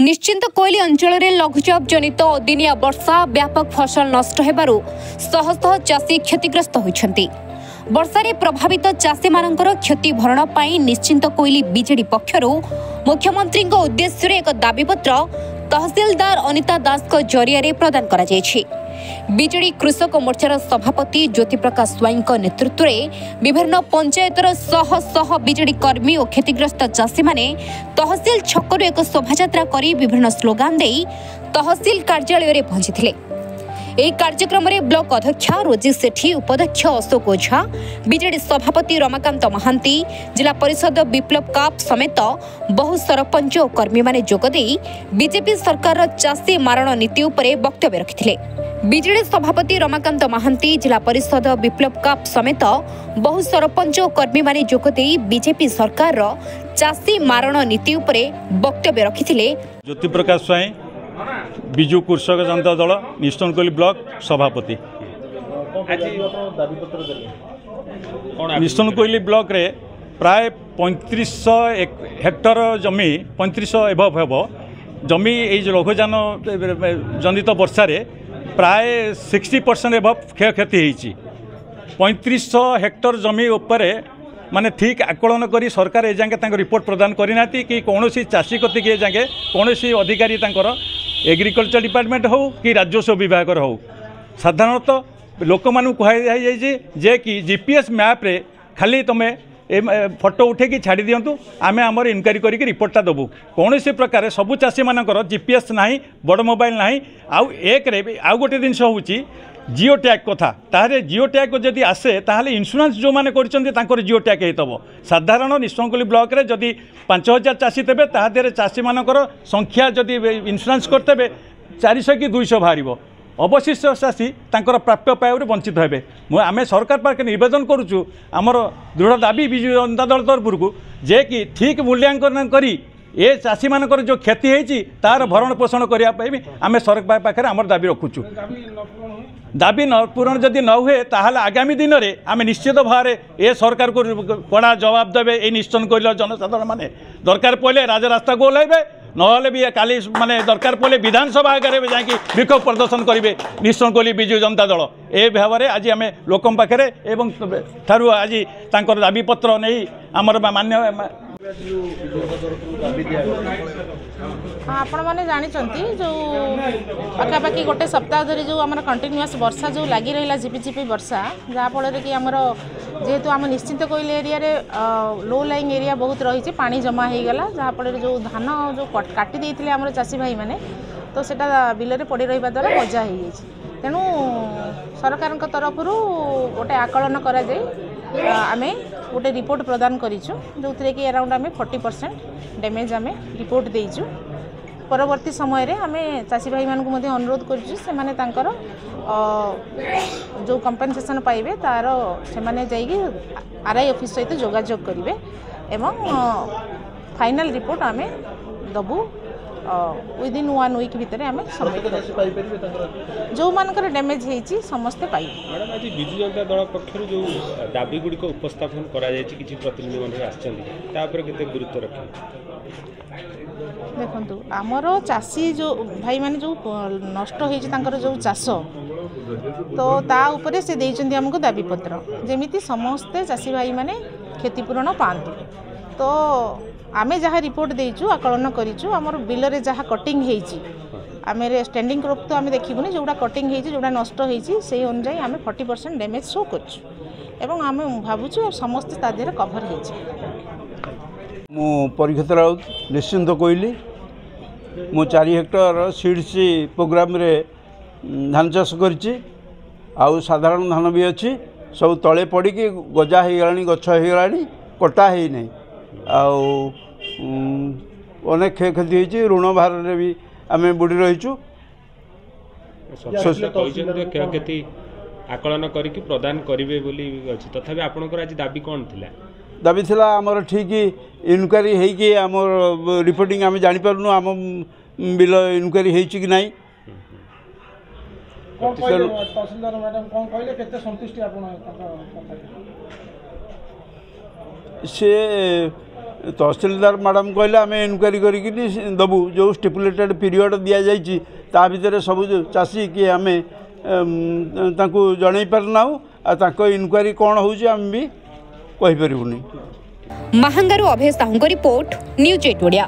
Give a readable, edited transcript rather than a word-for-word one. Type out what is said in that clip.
निश्चिंत कोइली अंचल में लघुचाप जनित अदिनिया वर्षा व्यापक फसल नष्ट होबारु शह शह चाषी क्षतिग्रस्त होइछन्ति। वर्षारे प्रभावित चाषी मानकर क्षति भरण पाई निश्चिंत कोइली बीजेडी पक्षरु मुख्यमंत्री उद्देश्य एक दाबीपत्र तहसीलदार अनिता दास जरिया प्रदान करा जायछि। बीजेडी कृषक मोर्चार सभापति ज्योति प्रकाश स्वाई नेतृत्व में विभिन्न पंचायतर शह शह बीजेडी कर्मी और क्षतिग्रस्त चाषी माने तहसील छकरु एक शोभायात्रा करी विभिन्न स्लोगान दे तहसील कार्यालय में पहुंची। ଏହି କାର୍ଯ୍ୟକ୍ରମରେ ବ୍ଲକ ଅଧ୍ୟକ୍ଷ ରୋଜି ସେଠୀ, ଉପାଧ୍ୟକ୍ଷ ଅଶୋକ ଓଝା, ବିଜେଡି ସଭାପତି ରମାକାନ୍ତ ମହାନ୍ତି, ଜିଲ୍ଲା ପରିଷଦ ବିପ୍ଳବ କାପ ସମେତ ବହୁ ସରପଞ୍ଚ ଓ କର୍ମୀମାନେ ଯୋଗଦେଇ ବିଜେପି ସରକାରର ଚାଷୀ ମାରଣ ନୀତି ଉପରେ ବକ୍ତବ୍ୟ ରଖିଥିଲେ। ବିଜେଡି ସଭାପତି ରମାକାନ୍ତ ମହାନ୍ତି, ଜିଲ୍ଲା ପରିଷଦ ବିପ୍ଳବ କାପ ସମେତ ବହୁ ସରପଞ୍ଚ ଓ କର୍ମୀମାନେ ଯୋଗଦେଇ ବିଜେପି ସରକାରର ଚାଷୀ ମାରଣ ନୀତି ଉପରେ ବକ୍ତବ୍ୟ ରଖିଥିଲେ। ज्योति प्रकाश स्वाई विजु कृषक जनता दल निश्चिंत कोइली ब्लॉक सभापति। निश्चिंत कोइली ब्लॉक रे प्राय 3500 हेक्टर जमी 3500 एभव हेब जमी लघुजान जनित वर्षा प्राय 60% एभव क्षयक्षति होती। 3500 हेक्टर जमी उपर माने ठीक आकलन करी सरकार ए जाके रिपोर्ट प्रदान करना कि कौन चाषी कति ए जाके कौन अधिकारी एग्रीकल्चर डिपार्टमेंट हो कि राजस्व विभाग हो साधारणतः लोक मानू कहुई जे कि जीपीएस मैप रे खाली तुम फोटो उठे छाड़ी दिंतु आम आमर इनक्वारी करके रिपोर्टा देवु। कौन से प्रकार सबू चाषी मानकर जीपीएस ना बड़ मोबाइल ना आउ एक आउ गोटे जिनस हूँ जिओ टैग कथा ताहले जिओ टैग जदि आसे ताहले इंश्योरेंस जो मैंने कर जिओ टैग होतब। साधारण निश्चिंत ब्लॉक रे जदि 5000 चाषी थे तादे चाषी मानकर संख्या जदि इंश्योरेंस करते 400 कि 200 बाहर अवशिष्ट चाषी तांकर प्राप्य पाइबार वंचित हेबे। आम सरकार पाखे निवेदन करुचु आमर दृढ़ दाबी विजु जनता दल तरफ को जे कि ठीक मूल्यांकन करी ए चाषी मानकर जो क्षति होती तार भरण पोषण करने आम सरकार पाखे आमर दाबी रखुचु। दाबी न पूरण जदि न हुए ताहले आगामी दिन में आम निश्चित भाव ए सरकार को कड़ा जवाब देवे। ये निश्चन कर जनसाधारण माने दरकार पड़े राजरास्ता को ओह्लैबे नहले भी काली माने दरकार पड़े विधानसभा आगे जाकि विक्षोभ प्रदर्शन करेंगे। निश्चन कोइली विजु जनता दल ए भाव में आज आम लोक पाखे एवं ठारू आज तांकर दाबी पत्र नहीं आमर मान्य आपण मैंने जानते जो पाखापाखि गोटे सप्ताह धरी जो आम कंटिन्यूअस वर्षा जो लगी रहा झिपिझिपि वर्षा जहाँफल कि आमर जेहेतु आम निश्चिंत कोइली एरिया रे लो लाइंग एरिया बहुत रही पानी जमा हो गला जहाँफल जो धान जो काटी देते आम चाषी भाई मैंने तो सेटा बिल पड़ रहा द्वारा मजा हो तेणु सरकार तरफ गोटे आकलन करा आमे गोटे रिपोर्ट प्रदान करूँ जो थे कि अराउंड आम 40% डैमेज आम रिपोर्ट देचु। परवर्ती समय रे आमे चाषी भाई मानक अनुरोध कर जो कंपेनसेशन पाइबे तार से जाइए आरआई ऑफिस सहित जोगाजोग करेंगे एवं फाइनल रिपोर्ट आमे दबु विदिन 1 वीक भितर आम जो मानकर डैमेज होती समस्ते पाइबे। मैडम आज विजु जनता दल पक्षर जो दाबी गुड़िक उपस्थापन किसी प्रतिनिधि मंडल आसते गुरुत्व रखें देखु आमर चाषी जो भाई माने जो नष्ट होकर जो चाष तो ता उपरे से देइचंदी हमको दाबी पत्र जेमिति समस्ते चाषी भाई माने क्षतिपूरण पातु। तो आमे जहाँ रिपोर्ट देचु आकलन करिचु आमर बिल रे जहाँ कटिंग होईची आमे स्टैंडिंग क्रॉप तो आम देखबुनी जोड़ा कटिंग होईची जोड़ा नष्ट होईची से अनुसार आम 40% डैमेज शो करछु एवं आम भावुछु समस्त तादेर कभर होईची। मु परीक्षित राउत निश्चिंत कोइली मु 4 हेक्टर सीड्स प्रोग्राम रे धान चाष करछि आउ साधारण धान भी अच्छी सब तले पड़ी गजा हो गलानी गछ हो गलानी कटा है नहीं अनेक क्षयक्षति होती ऋण भार भी आम बुड़ी रहीचु। क्षयक्षति आकलन करके प्रदान करेंगे तथापि आपंकर आज दाबी कौन थिला? दाबी थिला आमर ठीक इनक्वारी होगी आमर रिपोर्टिंग आम जापारूँ आम बिल इनक्वारी होती कि नहीं से तहसिलदार मैडम कहले आम इनक्वारी करी दबू जो स्टिपुलेटेड पीरियड दि जाइए ता भितर सब चाषी कि आम जन पारना इनक्वारी कौन होम भी कहीपरूनी। महांगारू अभय साहू रिपोर्ट न्यूज 8 ओडिया।